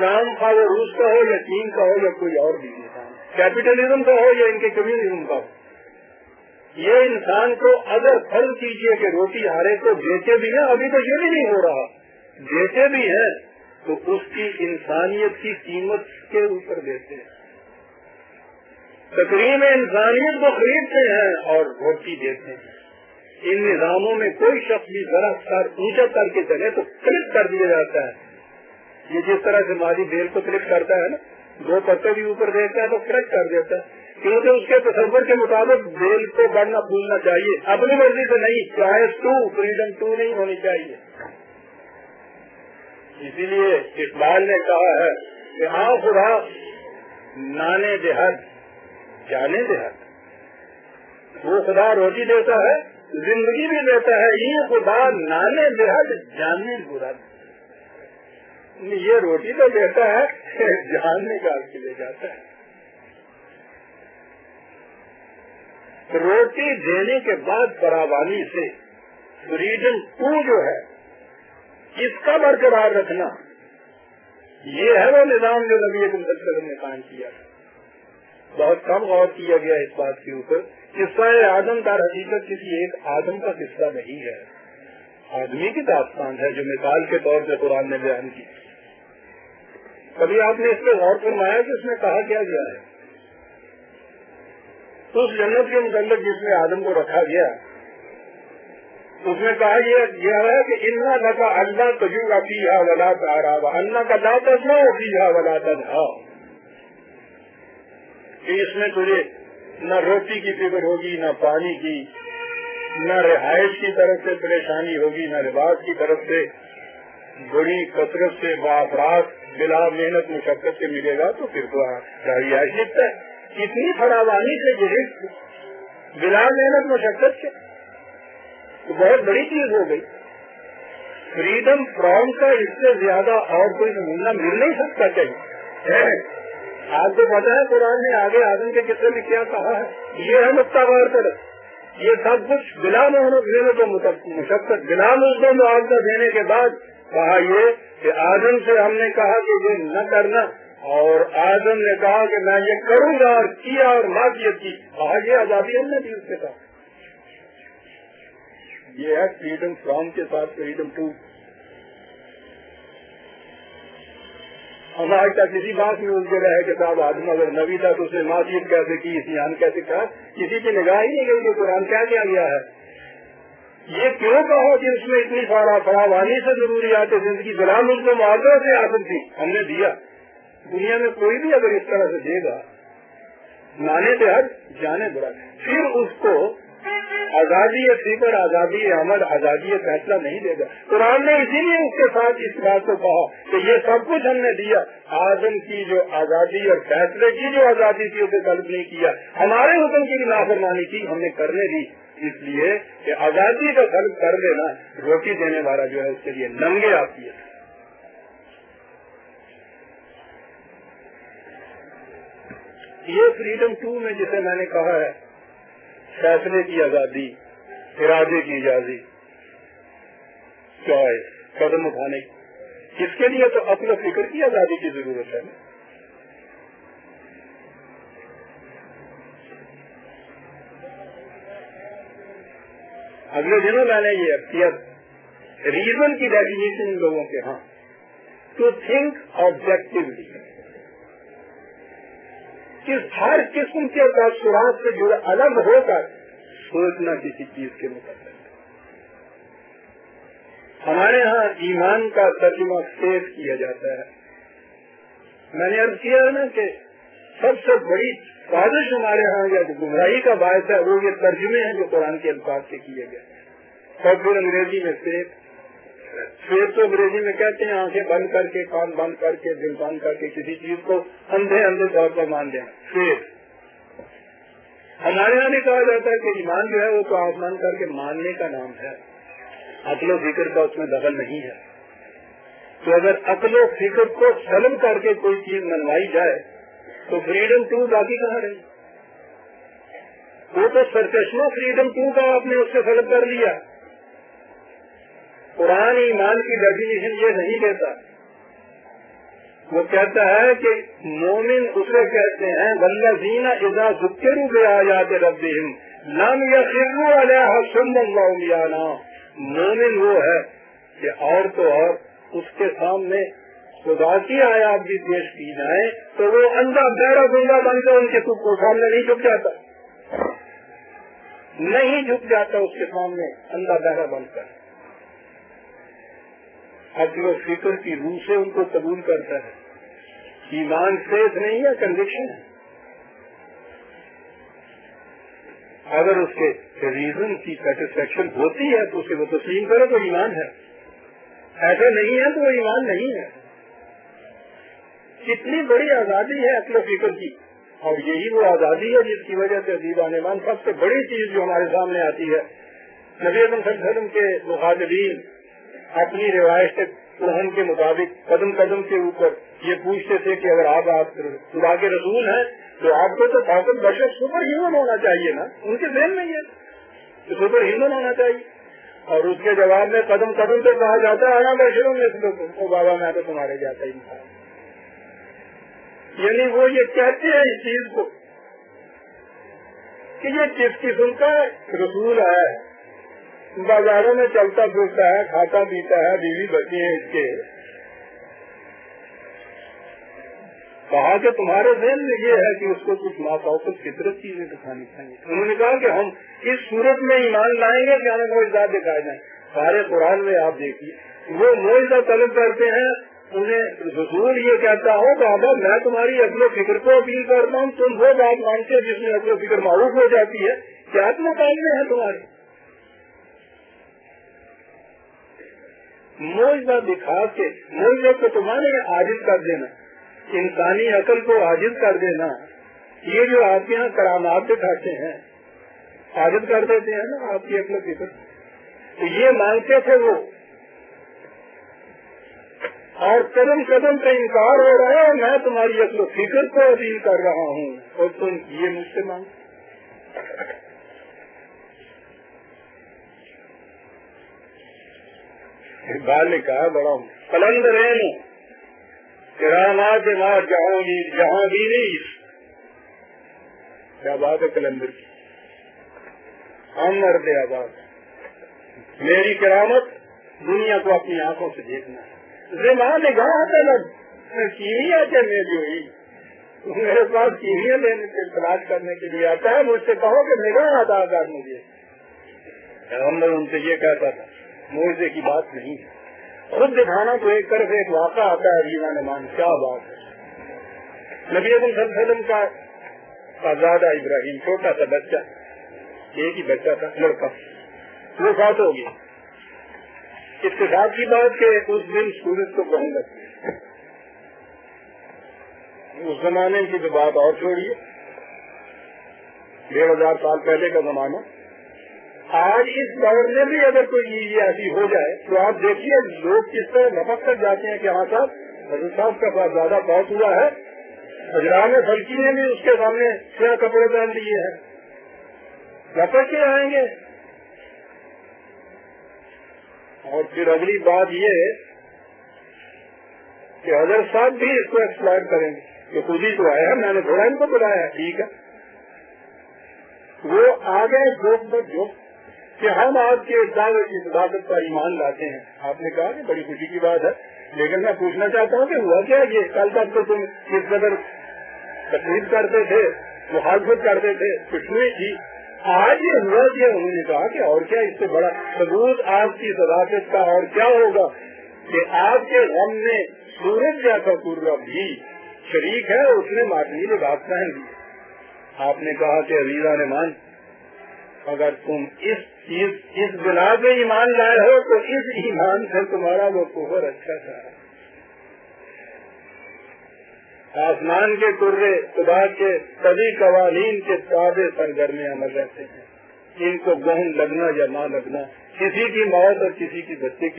نظام خواہ وہ روس کا ہو یا چین کا ہو یا کوئی اور بھی نظام، کیپٹلزم کا ہو یا ان کے کمیونزم کا ہو، یہ انسان کو اگر فرض کیجئے کہ روٹی ہارے تو بیچے بھی ہیں، ابھی تو یہ بھی نہیں ہو رہا، بیچے بھی ہیں تو اس کی انسانیت کی قیمت کے اوپر دیتے ہیں، تقریم انسانیت کو خریدتے ہیں اور روٹی دیتے ہیں۔ ان نظاموں میں کوئی شخص بھی ذرا سر اونچا کر کے چلے تو کلک کر دیا جاتا ہے، یہ جس طرح سے مالی بیل کو کلک کرتا ہے نا، دو پتے بھی اوپر دیکھتا ہے تو کلک کر دیتا ہے، کیونکہ اس کے تصور کے مطابق بیل کو بڑھنا پھولنا چاہیے، اپنی مرضی سے نہیں، چوائس ٹو فریڈم ٹو نہیں ہونی چاہیے۔ اسی لیے اقبال نے کہا ہے کہ ہاں خدا نانے دہد جانے دہد، وہ خدا روٹی دیتا ہے زندگی بھی دیتا ہے، یہ خدا نانے دہد جانے برد، یہ روٹی تو دیتا ہے جان نکال کے لے جاتا ہے۔ روٹی دینے کے بعد فراوانی سے فریڈم ٹو جو ہے اس کا برقرار رکھنا، یہ ہے وہ نظام جو نبی اکرم صلی اللہ علیہ وسلم نے قائم کیا ہے۔ بہت کم غور کیا گیا اس بات کے اوپر۔ قصہ آدم در حقیقت کسی ایک آدم کا قصہ نہیں ہے، آدمی کی داستان ہے جو مثال کے طور پہ قرآن نے بیان کی۔ کبھی آپ نے اس پہ غور فرمایا کہ اس میں کہا کیا گیا ہے؟ اس جنت کے متعلق جس میں آدم کو رکھا گیا، اس میں کہا گیا ہے کہ انا لکا اللہ تجوع فیہا ولا تعرا وانک لا تسمع فیہا ولا تنہا، کہ اس میں تجھے نہ روٹی کی فکر ہوگی، نہ پانی کی، نہ رہائش کی طرف سے پریشانی ہوگی، نہ لباس کی طرف سے، بڑی کثرت سے باافراد بلا محنت مشقت سے ملے گا تو پھر تو رہائش لکھتا ہے، اتنی فراوانی سے گرفت بلا محنت مشقت سے تو بہت بڑی چیز ہو گئی۔ فریڈم فرام کا اس سے زیادہ اور کوئی نمونہ مل نہیں سکتا کہیں۔ آپ کو پتا ہے قرآن نے آگے آدم کے قصے میں کیا کہا ہے؟ یہ ہے نقطہ غور پر، یہ سب کچھ بلا محنت و مشقت، بلا مزد و معاوضہ دینے کے بعد کہا یہ کہ آدم سے ہم نے کہا کہ یہ نہ کرنا، اور آدم نے کہا کہ میں یہ کروں گا اور کیا اور معافیت کی، کہا یہ آزادی ہم نے دی اس کے ساتھ۔ یہ ہے فریڈم فرام کے ساتھ فریڈم ٹو۔ ہم آج تک کسی بات میں الجھے رہے کہ صاحب آدم اگر نبی تھا تو اس نے معافیت کیسے کی، اسیان کیسے کہا، کسی کی نگاہ ہی نہیں گئی کہ قرآن کیا کیا گیا ہے۔ یہ کیوں کہو کہ اس میں اتنی فراوانی سے ضروریات زندگی غلام اس کو معاوضہ سے حاصل تھی، ہم نے دیا۔ دنیا میں کوئی بھی اگر اس طرح سے دے گا، نانے دہد جانے برا، پھر اس کو آزادی فکر، آزادی عمل، آزادی فیصلہ نہیں دے گا۔ قرآن نے اسی لیے اس کے ساتھ اس بات کو کہا کہ یہ سب کچھ ہم نے دیا، آدم کی جو آزادی اور فیصلے کی جو آزادی تھی اسے طلب نہیں کیا، ہمارے حکم کی نافرمانی کی ہم نے کرنے دی، اس لیے کہ آزادی کا طلب کر لینا روٹی دینے والا جو ہے اس کے لیے ننگے آتی ہے۔ یہ فریڈم ٹو میں جسے میں نے کہا ہے فیصلے کی آزادی، ارادے کی آزادی، چوائس، قدم اٹھانے کی، اس کے لیے تو عقل و فکر کی آزادی کی ضرورت ہے۔ اگلے دنوں میں نے یہ کیا ریزن کی ڈیفینیشن ان لوگوں کے ہاں، ٹو تھنک آبجیکٹولی، کہ ہر قسم کے تاثرات سے جڑا الگ ہو کر سوچنا کسی چیز کے متعلق۔ ہمارے ہاں ایمان کا ترجمہ فیض کیا جاتا ہے۔ میں نے عرض کیا ہے نا کہ سب سے بڑی سازش ہمارے ہاں یا گمراہی کا باعث ہے وہ یہ ترجمے ہیں جو قرآن کے الفاظ سے کیے گئے، اور پھر انگریزی میں فیض تو انگریزی میں کہتے ہیں آنکھیں بند کر کے، کان بند کر کے، دل بند کر کے کسی چیز کو اندھے طور پر مان دینا، فیض۔ ہمارے یہاں بھی کہا جاتا ہے کہ ایمان جو ہے وہ تو آسمان کر کے ماننے کا نام ہے، عقل و فکر کا اس میں دخل نہیں ہے۔ تو اگر عقل و فکر کو سلب کر کے کوئی چیز منوائی جائے تو فریڈم ٹو باقی کہاں رہی؟ وہ تو سرچشمہ فریڈم ٹو کا آپ نے اس سے سلب کر لیا۔ قرآن ایمان کی ڈیفینیشن یہ نہیں دیتا وہ کہتا ہے کہ مومن اسے کہتے ہیں والذین اذا ذکروا بآیات ربہم لم یخروا علیہا صما وعمیانا. مومن وہ ہے کہ اور تو اور اس کے سامنے خدا کی آیات بھی پیش کی جائیں تو وہ اندھا بہرا گنگا بن کر ان کے سامنے نہیں جھک جاتا، نہیں جھک جاتا اس کے سامنے اندھا بہرا بن کر. عقل و فکر کی روح سے ان کو قبول کرتا ہے. ایمان فیتھ نہیں ہے، کنوکشن ہے. اگر اس کے ریزن کی سیٹسفیکشن ہوتی ہے تو اسے وہ تسلیم کرے تو ایمان ہے، ایسا نہیں ہے تو وہ ایمان نہیں ہے. کتنی بڑی آزادی ہے عقل و فکر کی، اور یہی وہ آزادی ہے جس کی وجہ سے عزیزان ایمان سب سے بڑی چیز جو ہمارے سامنے آتی ہے. نبی اکرم صلی اللہ علیہ وسلم کے مخاطبین اپنی روایت قرآن کے مطابق قدم قدم کے اوپر یہ پوچھتے تھے کہ اگر آپ خدا کے رسول ہیں تو آپ کو تو طاقت بشر سپر ہیومن ہونا چاہیے نا. ان کے ذہن میں یہ تو سپر ہیومن ہونا چاہیے. اور اس کے جواب میں قدم قدم پہ کہا جاتا ہے آنا بشروں میں سے بابا میں تو تمہارے جاتا ہی نہیں. یعنی وہ یہ کہتے ہیں اس چیز کو کہ یہ کس قسم کا رسول ہے، بازاروں میں چلتا پھرتا ہے، کھاتا پیتا ہے، بیوی بچی ہیں اس کے. کہا کہ تمہارے ذہن میں یہ ہے کہ اس کو کچھ مافوقت فطرت چیزیں دکھانی چاہیے. انہوں نے کہا کہ ہم اس صورت میں ایمان لائیں گے کہ ہمیں معجزات دکھائے جائیں. سارے قرآن میں آپ دیکھیے وہ معجزہ طلب کرتے ہیں، انہیں رسول یہ کہتا ہو بابا میں تمہاری عقل و فکر کو اپیل کرتا ہوں، تم وہ بات مانتے جس میں عقل و فکر معروف ہو جاتی ہے. کیا مقابلے ہیں تمہارے؟ معجزہ دکھا کے معجزے کو تمہارے عاجز کر دینا، انسانی عقل کو عاجز کر دینا. یہ جو آپ کے یہاں کرامات دکھاتے ہیں عاجز کر دیتے ہیں نا آپ کی عقل و فکر. تو یہ مانگتے تھے وہ، اور قدم قدم پہ انکار ہو رہا ہے. میں تمہاری عقل و فکر کو اپیل کر رہا ہوں اور تم یہ مجھ سے مانگ. اقبال نے کہا بڑا قلندرین کرامات ما جہانگیری. کیا بات ہے کلندر کی، ہم مرد آباد. میری کرامت دنیا کو اپنی آنکھوں سے دیکھنا ہے. نگاہ طلب کیمیا چلنے جو میرے پاس کیمیا لینے سے تلاش کرنے کے لیے آتا ہے، مجھ سے کہو کہ نگاہ عطا کر مجھے. ہم نے ان سے یہ کہتا تھا معجزے کی بات نہیں ہے. خود دکھانا تو ایک طرف ایک واقعہ آتا ہے ریمان مان. کیا بات ہے. نبی اکرم صلی اللہ علیہ وسلم کا آزادہ ابراہیم چھوٹا سا بچہ، ایک ہی بچہ تھا لڑکا، وہ فوت ہو گیا. اتفاق کی بات کہ اس دن سورج کو بہن لگتی. اس زمانے کی تو بات اور چھوڑیے، 1500 سال پہلے کا زمانہ. آج اس دور میں بھی اگر کوئی چیز ایسی ہو جائے تو آپ دیکھیے لوگ کس طرح لپک کر جاتے ہیں کہ ہاں صاحب حضرت صاحب کا بہت زیادہ بہت ہوا ہے. حجران فلکی نے بھی اس کے سامنے سیاہ کپڑے پہن لیے ہیں، لپک کے آئیں گے. اور پھر اگلی بات یہ ہے کہ حضرت صاحب بھی اس کو ایکسپلائر کریں گے کہ خود ہی تو آیا، میں نے تھوڑا ان کو بلایا. ٹھیک ہے، وہ آگے جوک پر جوک کہ ہم آپ کے دعوے کی صداقت پر ایمان لاتے ہیں. آپ نے کہا کہ بڑی خوشی کی بات ہے، لیکن میں پوچھنا چاہتا ہوں کہ ہوا کیا یہ؟ کل تک تو تم کس قدر تقریب کرتے تھے، مخالفت کرتے تھے، خوشبوئی تھی. آج یہ ہوا کیا؟ انہوں نے کہا کہ اور کیا اس سے بڑا ثبوت آپ کی صداقت کا اور کیا ہوگا کہ آپ کے غم میں سورج جیسا قرہ بھی شریک ہے، اس نے ماتمی لباس پہن لی. آپ نے کہا کہ عزیزان ایمان اگر تم اس بنا پہ ایمان لائے ہو تو اس ایمان سے تمہارا وہ کفر اچھا تھا. آسمان کے قرے خدا کے سبھی قوانین کے تابع سرگرم عمل رہتے ہیں. ان کو گہن لگنا یا نہ لگنا، کسی کی موت اور کسی کی بچے